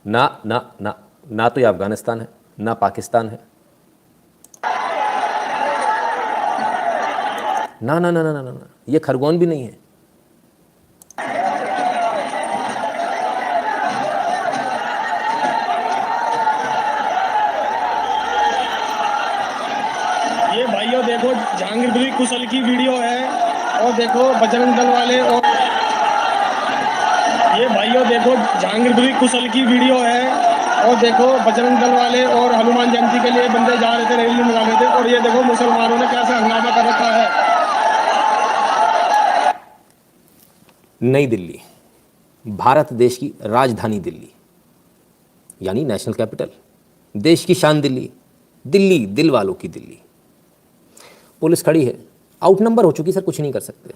ना ना ना ना तो ये अफगानिस्तान है, ना पाकिस्तान है। ना ना ना ना ना ना ना, ये खरगोन भी नहीं है। ये भाइयों देखो जहांगीरपुरी कुशल की वीडियो है और देखो बजरंग दल वाले और ये भाइयों देखो जहांगीरपुरी कुशल की वीडियो है और देखो बजरंग दल वाले और हनुमान जयंती के लिए बंदे जा रहे थे, रैली निकाल रहे थे और ये देखो मुसलमानों ने कैसे हंगामा कर रखा है। नई दिल्ली, भारत देश की राजधानी दिल्ली, यानी नेशनल कैपिटल, देश की शान दिल्ली, दिल्ली दिल वालों की दिल्ली। पुलिस खड़ी है, आउटनंबर हो चुकी सर, कुछ नहीं कर सकते।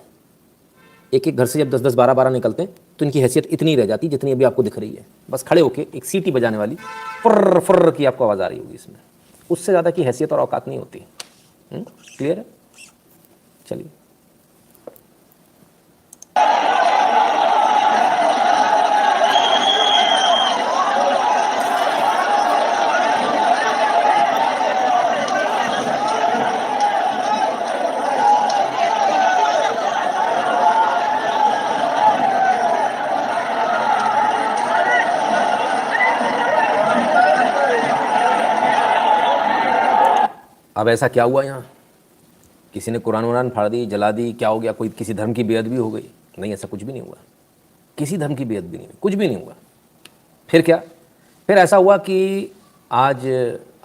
एक एक घर से जब 10 10 12 12 निकलते हैं तो इनकी हैसियत इतनी रह जाती जितनी अभी आपको दिख रही है। बस खड़े होके एक सीटी बजाने वाली फुर्र फुर्र की आपको आवाज़ आ रही होगी इसमें, उससे ज़्यादा की हैसियत और औकात नहीं होती। क्लियर है? चलिए। अब ऐसा क्या हुआ यहाँ? किसी ने कुरान वरान फाड़ दी, जला दी, क्या हो गया? कोई किसी धर्म की बेअदबी हो गई? नहीं, ऐसा कुछ भी नहीं हुआ। किसी धर्म की बेअदबी नहीं हुई, कुछ भी नहीं हुआ। फिर क्या? फिर ऐसा हुआ कि आज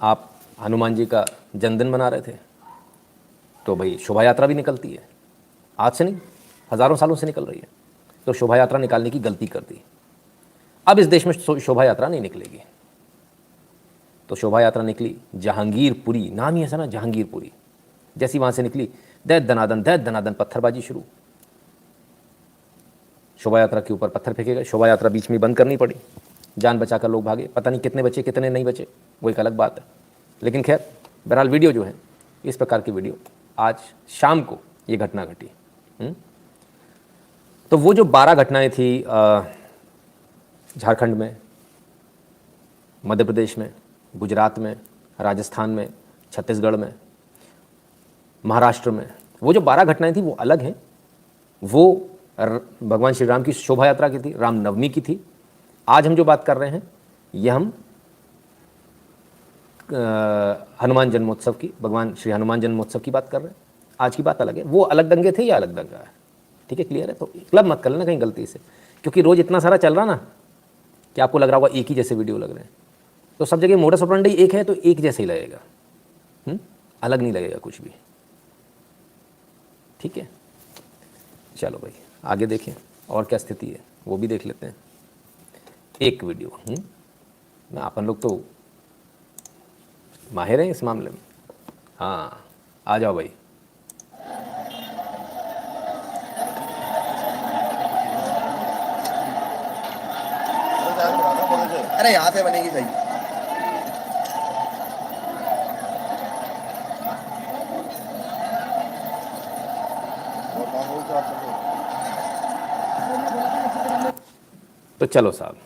आप हनुमान जी का जन्मदिन मना रहे थे, तो भाई शोभा यात्रा भी निकलती है। आज से नहीं, हज़ारों सालों से निकल रही है। तो शोभा यात्रा निकालने की गलती कर दी। अब इस देश में शोभा यात्रा नहीं निकलेगी। तो शोभा यात्रा निकली जहांगीरपुरी, नाम ही ऐसा ना, जहांगीरपुरी। जैसी वहां से निकली, दैत दनादन पत्थरबाजी शुरू। शोभा यात्रा के ऊपर पत्थर फेंके गए, शोभा यात्रा बीच में बंद करनी पड़ी, जान बचाकर लोग भागे। पता नहीं कितने बचे कितने नहीं बचे, वो एक अलग बात है। लेकिन खैर, बहरहाल वीडियो जो है, इस प्रकार की वीडियो आज शाम को ये घटना घटी। तो वो जो 12 घटनाएं थी झारखंड में, मध्य प्रदेश में, गुजरात में, राजस्थान में, छत्तीसगढ़ में, महाराष्ट्र में, वो जो 12 घटनाएं थी वो अलग हैं। वो भगवान श्री राम की शोभा यात्रा की थी, रामनवमी की थी। आज हम जो बात कर रहे हैं ये हम हनुमान जन्मोत्सव की, भगवान श्री हनुमान जन्मोत्सव की बात कर रहे हैं। आज की बात अलग है। वो अलग दंगे थे, या अलग दंगा है? ठीक है, क्लियर है? तो क्लब मत कर लेना कहीं गलती से, क्योंकि रोज़ इतना सारा चल रहा ना कि आपको लग रहा होगा एक ही जैसे वीडियो लग रहे हैं। तो सब जगह मोडस ऑपरेंडी एक है तो एक जैसे ही लगेगा, अलग नहीं लगेगा कुछ भी। ठीक है, चलो भाई आगे देखें और क्या स्थिति है वो भी देख लेते हैं। एक वीडियो ना, अपन लोग तो माहिर हैं इस मामले में। हाँ, आ जाओ भाई। अरे यहाँ से बनेगी सही। तो चलो साहब,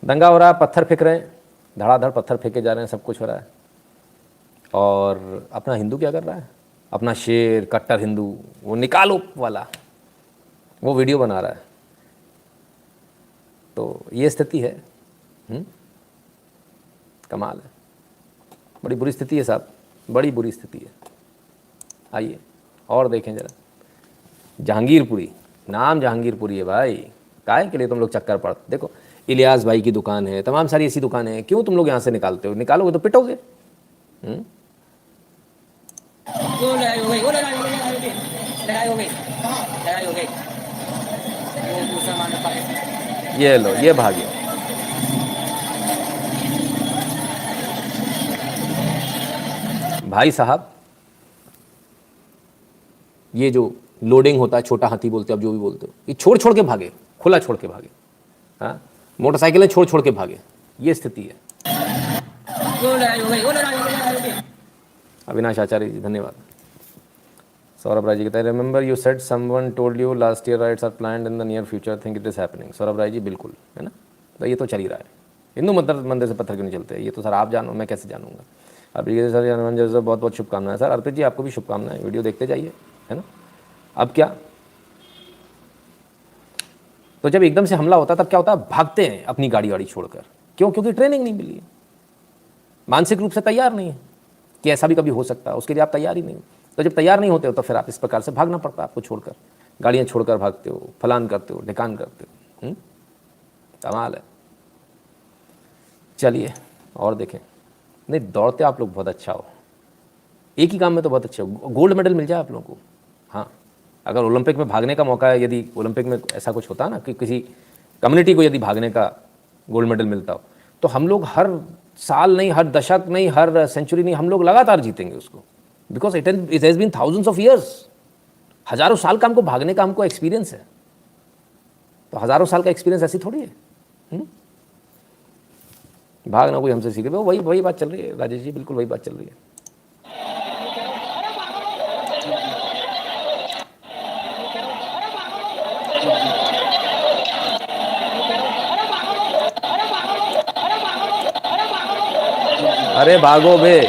दंगा हो रहा है, पत्थर फेंक रहे हैं, धड़ाधड़ पत्थर फेंके जा रहे हैं, सब कुछ हो रहा है। और अपना हिंदू क्या कर रहा है? अपना शेर, कट्टर हिंदू, वो निकालो वाला, वो वीडियो बना रहा है। तो ये स्थिति है। कमाल है, बड़ी बुरी स्थिति है साहब, बड़ी बुरी स्थिति है। आइए और देखें जरा। जहांगीरपुरी, नाम जहांगीरपुरी है भाई, काहे के लिए तुम लोग चक्कर पड़ते? देखो, इलियास भाई की दुकान है, तमाम सारी ऐसी दुकानें हैं, क्यों तुम लोग यहाँ से निकालते हो? निकालोगे तो पिटोगे। लड़ाई हो गई, वो लड़ाई हो गई, लड़ाई हो गई, लड़ाई हो गई। वो मुसलमानों का ये लो, ये भागे। भाई साहब, ये जो लोडिंग होता है, छोटा हाथी बोलते हो, आप जो भी बोलते हो, ये छोड़ छोड़ के भागे, खुला छोड़ के भागे। हाँ, मोटरसाइकिलें छोड़ छोड़ के भागे, ये स्थिति है। वो लड़ाई हो गई, वो लड़ाई हो गई, लड़ाई हो गई। अविनाश आचार्य जी, धन्यवाद। सौरभ राय जी कहते हैं, remember you said someone told you last year rights are planned in the near future, think it is happening. Saurabh Rai ji बिल्कुल, है ना, तो ये तो चल ही रहा है। हिंदू मंदिर से पत्थर क्यों नहीं चलते? ये तो सर आप जानो, मैं कैसे जानूंगा? अब ये सर हनुमान जी सर बहुत बहुत शुभकामनाएं सर। अर्पित जी आपको भी शुभकामनाएं, वीडियो देखते जाइए, है ना। अब क्या, तो जब एकदम से हमला होता है तब क्या होता है? भागते हैं अपनी गाड़ी वाड़ी छोड़कर। क्यों? क्योंकि ट्रेनिंग नहीं मिली है, मानसिक रूप से तैयार नहीं है कि ऐसा भी कभी हो सकता है, उसके लिए आप तैयार ही नहीं हो। तो जब तैयार नहीं होते हो तो फिर आप इस प्रकार से भागना पड़ता है आपको छोड़कर, गाड़ियाँ छोड़कर भागते हो, फलान करते हो, ढिकान करते हो। कमाल है। चलिए और देखें। नहीं, दौड़ते आप लोग बहुत अच्छा हो, एक ही काम में तो बहुत अच्छे हो, गोल्ड मेडल मिल जाए आप लोगों को। हाँ, अगर ओलंपिक में भागने का मौका है, यदि ओलंपिक में ऐसा कुछ होता ना कि किसी कम्युनिटी को यदि भागने का गोल्ड मेडल मिलता हो, तो हम लोग हर साल नहीं, हर दशक नहीं, हर सेंचुरी नहीं, हम लोग लगातार जीतेंगे उसको। Because it has been thousands of years, हज़ारों साल का हमको भागने का हमको एक्सपीरियंस है। तो हज़ारों साल का एक्सपीरियंस ऐसी थोड़ी है। भागना कोई हमसे सीखे, वही बात चल रही है राजेश जी, बिल्कुल वही बात चल रही है। अरे भागो बे,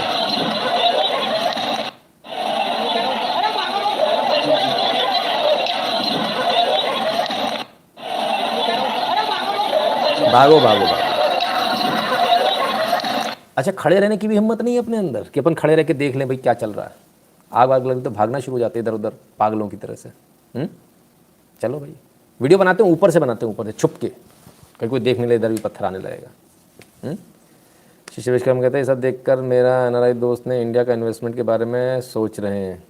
भागो भागो भागो। अच्छा, खड़े रहने की भी हिम्मत नहीं है अपने अंदर कि अपन खड़े रह के देख लें भाई क्या चल रहा है। आग आग लगी तो भागना शुरू हो जाते इधर उधर पागलों की तरह से। चलो भाई, वीडियो बनाते हैं ऊपर से, बनाते हैं ऊपर से छुप के, कहीं कोई देख नहीं ले, इधर भी पत्थर आने लगेगा। शिष्य विश्वकर्मा कहते हैं ये सब देखकर मेरा एनआरआई दोस्त ने इंडिया का इन्वेस्टमेंट के बारे में सोच रहे हैं।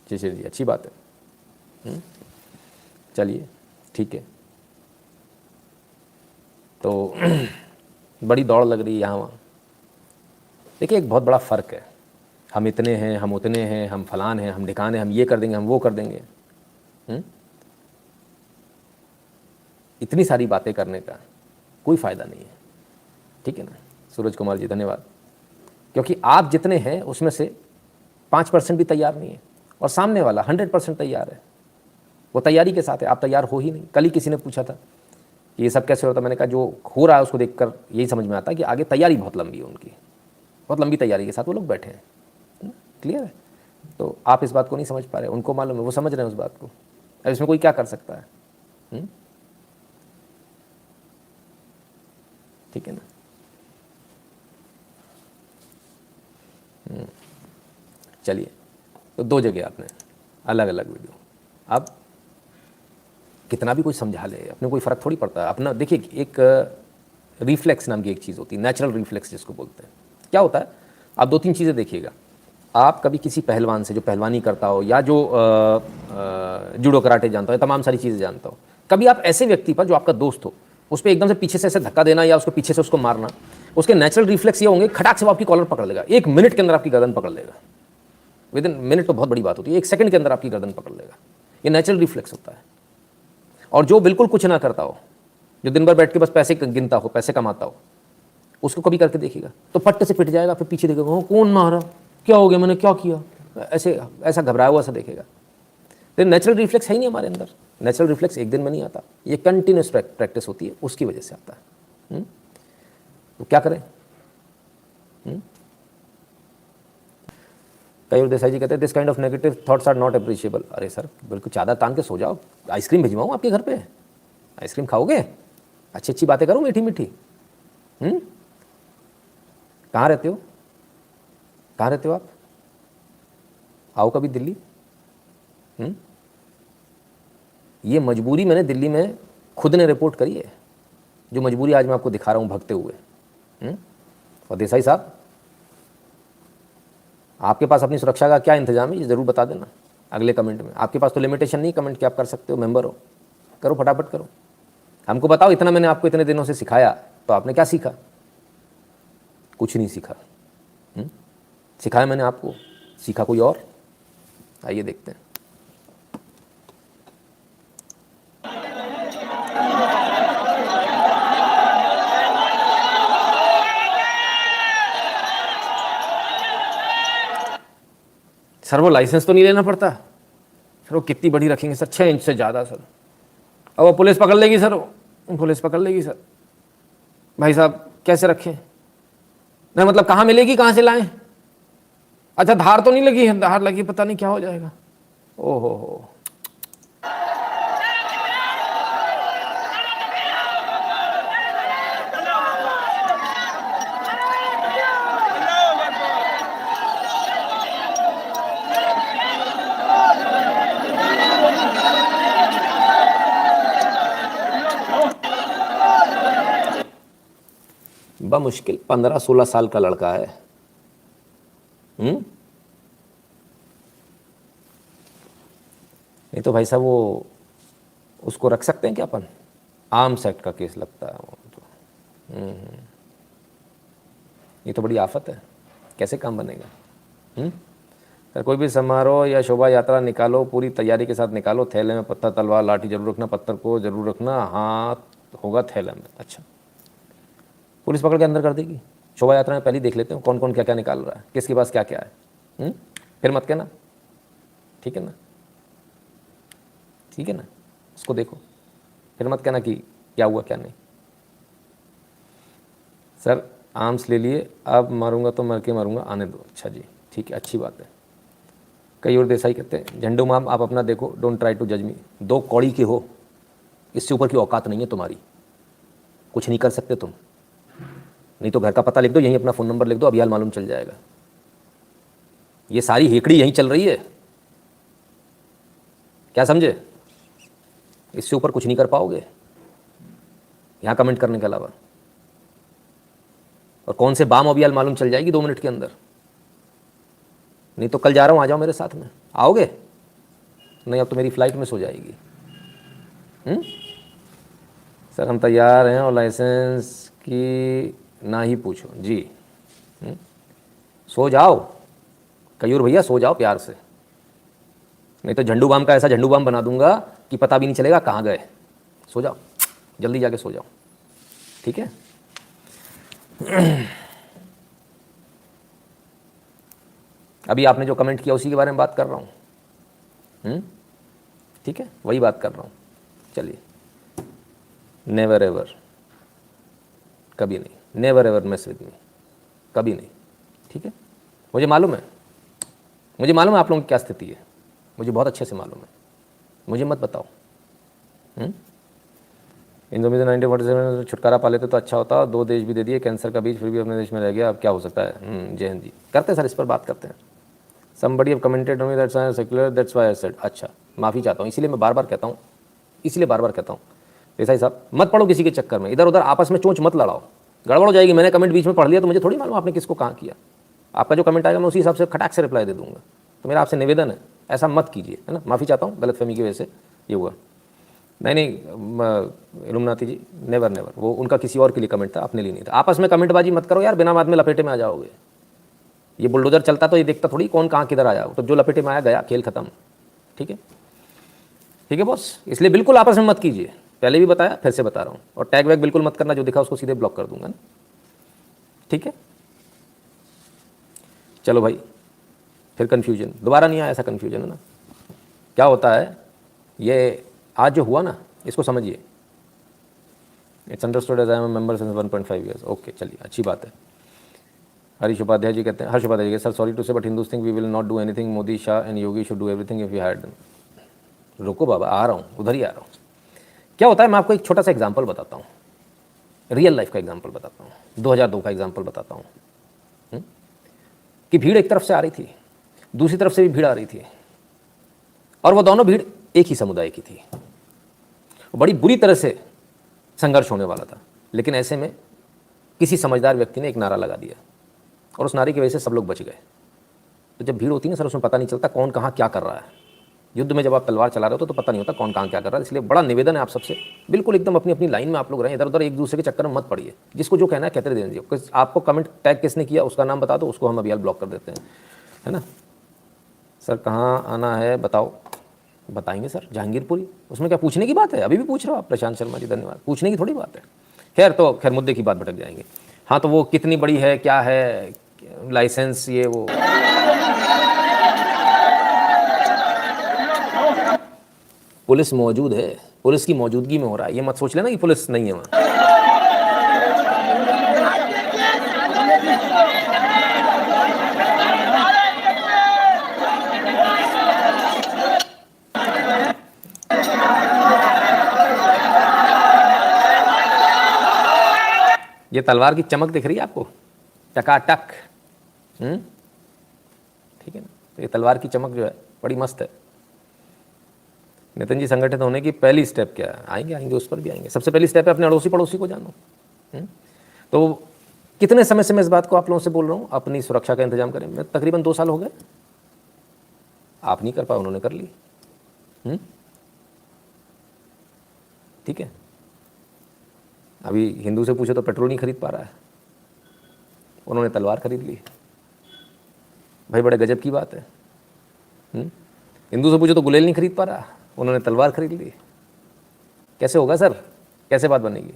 शिशिर जी अच्छी बात है। चलिए ठीक है। तो बड़ी दौड़ लग रही है यहाँ वहाँ। देखिए एक बहुत बड़ा फ़र्क है, हम इतने हैं, हम उतने हैं, हम फलान हैं, हम ढिकान हैं, हम ये कर देंगे, हम वो कर देंगे। इतनी सारी बातें करने का कोई फ़ायदा नहीं है, ठीक है ना। सूरज कुमार जी धन्यवाद। क्योंकि आप जितने हैं उसमें से 5% भी तैयार नहीं है, और सामने वाला 100% तैयार है, वो तैयारी के साथ है, आप तैयार हो ही नहीं। कल ही किसी ने पूछा था कि ये सब कैसे होता है, मैंने कहा जो हो रहा है उसको देखकर यही समझ में आता है कि आगे तैयारी बहुत लंबी है उनकी, बहुत लंबी तैयारी के साथ वो लोग बैठे हैं। क्लियर है? तो आप इस बात को नहीं समझ पा रहे, उनको मालूम है, वो समझ रहे हैं उस बात को। अब इसमें कोई क्या कर सकता है? ठीक है ना। चलिए, तो 2 जगह आपने अलग अलग वीडियो। अब कितना भी कोई समझा ले, अपने कोई फ़र्क थोड़ी पड़ता है अपना। देखिए एक रिफ्लेक्स नाम की एक चीज़ होती है, नेचुरल रिफ्लेक्स जिसको बोलते हैं। क्या होता है, आप 2-3 चीज़ें देखिएगा। आप कभी किसी पहलवान से जो पहलवानी करता हो, या जो जूडो कराटे जानता हो, तमाम सारी चीज़ें जानता हो, कभी आप ऐसे व्यक्ति पर जो आपका दोस्त हो उस पर एकदम से पीछे से ऐसे धक्का देना या उसको पीछे से उसको मारना, उसके नेचुरल रिफ्लेक्स ये होंगे, खटाक से वो आपकी कॉलर पकड़ लेगा, 1 मिनट के अंदर आपकी गर्दन पकड़ लेगा। विदिन मिनट तो बहुत बड़ी बात होती है, 1 सेकंड के अंदर आपकी गर्दन पकड़ लेगा। ये नेचुरल रिफ्लेक्स होता है। और जो बिल्कुल कुछ ना करता हो, जो दिन भर बैठ के बस पैसे गिनता हो, पैसे कमाता हो, उसको कभी करके देखिएगा तो पट्टे से पिट जाएगा, फिर पीछे देखेगा, कौन मारा, क्या हो गया, मैंने क्या किया, ऐसा घबराया हुआ सा देखेगा। तो नेचुरल रिफ्लेक्स है ही नहीं हमारे अंदर। नेचुरल रिफ्लेक्स एक दिन में नहीं आता, ये कंटिन्यूस प्रैक्टिस होती है, उसकी वजह से आता है। तो क्या करें? कई देसाई जी कहते हैं this kind of negative thoughts are not appreciable. अरे सर बिल्कुल चादर तान के सो जाओ, आइसक्रीम भिजवाऊँ आपके घर पे, आइसक्रीम खाओगे, अच्छी अच्छी बातें करो मीठी मीठी। कहाँ रहते हो, कहाँ रहते हो आप? आओ कभी दिल्ली। ये मजबूरी मैंने दिल्ली में खुद ने रिपोर्ट करी है, जो मजबूरी आज मैं आपको दिखा रहा हूँ भगते हुए। और देसाई साहब आपके पास अपनी सुरक्षा का क्या इंतजाम है ये ज़रूर बता देना अगले कमेंट में। आपके पास तो लिमिटेशन नहीं कमेंट कि आप कर सकते हो, मेंबर हो, करो फटाफट करो, हमको बताओ। इतना मैंने आपको इतने दिनों से सिखाया, तो आपने क्या सीखा? कुछ नहीं सीखा। सिखाया मैंने आपको, सीखा कोई और। आइए देखते हैं। सर वो लाइसेंस तो नहीं लेना पड़ता, सर वो कितनी बड़ी रखेंगे सर? 6 इंच से ज़्यादा सर। अब वो पुलिस पकड़ लेगी सर, पुलिस पकड़ लेगी सर। भाई साहब कैसे रखें? नहीं मतलब कहाँ मिलेगी, कहाँ से लाएं? अच्छा धार तो नहीं लगी है? धार लगी पता नहीं क्या हो जाएगा। ओहो हो, मुश्किल 15-16 साल का लड़का है। नहीं तो भाई साहब वो उसको रख सकते हैं क्या अपन? आर्म्स एक्ट का केस लगता है वो तो। ये तो बड़ी आफत है, कैसे काम बनेगा? सर कोई भी समारोह या शोभा यात्रा निकालो, पूरी तैयारी के साथ निकालो, थैले में पत्थर तलवार लाठी जरूर रखना, पत्थर को जरूर रखना, हाथ होगा थैले में। अच्छा पुलिस पकड़ के अंदर कर देगी? शोभा यात्रा में पहले ही देख लेते हैं कौन कौन क्या क्या निकाल रहा है, किसके पास क्या क्या है। फिर मत कहना, ठीक है ना? ठीक है ना, उसको देखो, फिर मत कहना कि क्या हुआ क्या नहीं। सर आर्म्स ले लिए, अब मारूंगा तो मर के मारूंगा, आने दो। अच्छा जी ठीक है, अच्छी बात है। कई और देसाई कहते हैं झंडू माम आप अपना देखो, डोंट ट्राई टू जज मी। 2 कौड़ी के हो, इससे ऊपर की औकात नहीं है तुम्हारी, कुछ नहीं कर सकते तुम। नहीं तो घर का पता लिख दो, यहीं अपना फ़ोन नंबर लिख दो, अभियाल मालूम चल जाएगा। ये सारी हेकड़ी यहीं चल रही है, क्या समझे? इससे ऊपर कुछ नहीं कर पाओगे यहाँ कमेंट करने के अलावा। और कौन से बाम अभियाल मालूम चल जाएगी 2 मिनट के अंदर। नहीं तो कल जा रहा हूँ, आ जाओ मेरे साथ में, आओगे? नहीं अब तो मेरी फ्लाइट मिस हो जाएगी। सर हम तैयार हैं और लाइसेंस की ना ही पूछो जी। सो जाओ कयूर भैया, सो जाओ प्यार से, नहीं तो झंडू बाम का ऐसा झंडू बाम बना दूंगा कि पता भी नहीं चलेगा कहाँ गए। सो जाओ, जल्दी जाके सो जाओ, ठीक है? अभी आपने जो कमेंट किया उसी के बारे में बात कर रहा हूँ। ठीक है, वही बात कर रहा हूँ। चलिए, नेवर एवर, कभी नहीं, never ever mess with me, कभी नहीं, ठीक है? मुझे मालूम है, मुझे मालूम है आप लोगों की क्या स्थिति है, मुझे बहुत अच्छे से मालूम है, मुझे मत बताओ। हिंदू में 1947 छुटकारा पा लेते तो अच्छा होता, 2 देश भी दे दिए, कैंसर का बीज फिर भी अपने देश में रह गया, अब क्या हो सकता है? जय हिंद जी। करते हैं सर, इस पर बात करते हैं। Somebody have commented me that's I secular, that's why I said. अच्छा माफ़ी चाहता हूँ, इसीलिए मैं बार बार कहता हूँ, इसलिए बार बार कहता हूँ देसाई साहब मत पढ़ो किसी के चक्कर में, इधर उधर आपस में चोंच मत लड़ाओ, गड़बड़ हो जाएगी। मैंने कमेंट बीच में पढ़ लिया तो मुझे थोड़ी मालूम आपने किसको कहाँ किया। आपका जो कमेंट आएगा मैं उसी हिसाब से खटाक से रिप्लाई दे दूंगा। तो मेरा आपसे निवेदन है, ऐसा मत कीजिए, है ना? माफ़ी चाहता हूँ, गलतफहमी की वजह से ये हुआ। नहीं इल्लुमिनाती जी, नेवर नेवर, वो उनका किसी और के लिए कमेंट था, अपने लिए नहीं था। आपस में कमेंटबाजी मत करो यार, बिना बात में लपेटे में आ जाओगे। ये बुलडोजर चलता तो ये देखता थोड़ी कौन कहाँ किधर आ जाओ, तो जो लपेटे में आया गया, खेल खत्म। ठीक है, ठीक है बॉस, इसलिए बिल्कुल आपस में मत कीजिए, पहले भी बताया फिर से बता रहा हूँ। और टैग वैग बिल्कुल मत करना, जो दिखा उसको सीधे ब्लॉक कर दूंगा ना, ठीक है? चलो भाई, फिर कन्फ्यूजन दोबारा नहीं आया, ऐसा कन्फ्यूजन है ना। क्या होता है, ये आज जो हुआ ना, इसको समझिए। It's understood as I am member since 1.5 years. Okay चलिए, अच्छी बात है। हरीश उपाध्याय जी कहते हैं, Harsh Upadhyay ji, sir sorry to say but Hindus think we will not do anything, Modi Shah and Yogi should do everything if you had. रुको बाबा, आ रहा हूँ, उधर ही आ रहा हूँ। क्या होता है, मैं आपको एक छोटा सा एग्जाम्पल बताता हूँ, रियल लाइफ का एग्जाम्पल बताता हूँ, 2002 का एग्जाम्पल बताता हूँ। कि भीड़ एक तरफ से आ रही थी, दूसरी तरफ से भी भीड़ आ रही थी, और वो दोनों भीड़ एक ही समुदाय की थी। बड़ी बुरी तरह से संघर्ष होने वाला था, लेकिन ऐसे में किसी समझदार व्यक्ति ने एक नारा लगा दिया, और उस नारे की वजह से सब लोग बच गए। तो जब भीड़ होती है ना सर, उसमें पता नहीं चलता कौन कहाँ क्या कर रहा है। युद्ध में जब आप तलवार चला रहे हो तो पता नहीं होता कौन कहाँ क्या कर रहा है। इसलिए बड़ा निवेदन है आप सबसे, बिल्कुल एकदम अपनी अपनी लाइन में आप लोग रहें, इधर उधर एक दूसरे के चक्कर में मत पड़िए। जिसको जो कहना है कहते रह दीजिए। आपको कमेंट टैग किसने किया उसका नाम बता दो, उसको हम अभी ब्लॉक कर देते हैं, है ना? सर कहाँ आना है बताओ, बताएंगे सर, जहांगीरपुरी। उसमें क्या पूछने की बात है, अभी भी पूछ रहे हो आप। प्रशांत शर्मा जी धन्यवाद, पूछने की थोड़ी बात है। खैर, तो खैर मुद्दे की बात भटक जाएंगे। हाँ, तो वो कितनी बड़ी है, क्या है, लाइसेंस, ये वो पुलिस मौजूद है, पुलिस की मौजूदगी में हो रहा है। ये मत सोच लेना कि पुलिस नहीं है वहाँ। ये तलवार की चमक दिख रही है आपको, टकाटक। ठीक है ना, तो ये तलवार की चमक जो है बड़ी मस्त है। नितिन जी, संगठित होने की पहली स्टेप क्या है? आएंगे उस पर भी आएंगे। सबसे पहली स्टेप है अपने अड़ोसी पड़ोसी को जानो। तो कितने समय से मैं इस बात को आप लोगों से बोल रहा हूँ, अपनी सुरक्षा का इंतजाम करें। मैं तकरीबन 2 साल हो गए, आप नहीं कर पाए, उन्होंने कर ली। ठीक है, अभी हिंदू से पूछो तो पेट्रोल नहीं खरीद पा रहा है, उन्होंने तलवार खरीद ली। भाई बड़े गजब की बात है। हिंदू से पूछो तो गुलेल नहीं खरीद पा रहा, उन्होंने तलवार खरीद ली। कैसे होगा सर, कैसे बात बनेगी?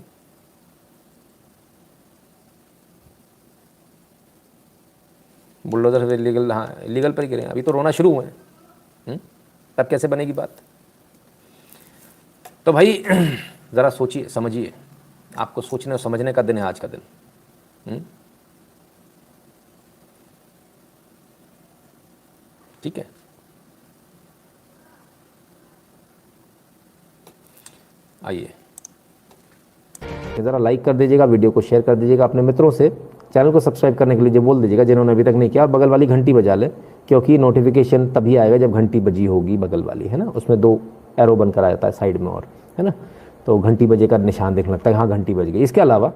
बुलडोजर से इलीगल, हाँ इलीगल पर ही गिरे, अभी तो रोना शुरू हुए हैं। तब कैसे बनेगी बात? तो भाई ज़रा सोचिए, समझिए, आपको सोचने और समझने का दिन है आज का दिन। ठीक है, आइए ज़रा लाइक कर दीजिएगा, वीडियो को शेयर कर दीजिएगा अपने मित्रों से। चैनल को सब्सक्राइब करने के लिए बोल दीजिएगा जिन्होंने अभी तक नहीं किया, और बगल वाली घंटी बजा लें, क्योंकि नोटिफिकेशन तभी आएगा जब घंटी बजी होगी बगल वाली, है ना। उसमें 2 एरो बनकर आ जाता है साइड में, और है ना, तो घंटी बजे का निशान देखने लगता है, हाँ घंटी बज गई। इसके अलावा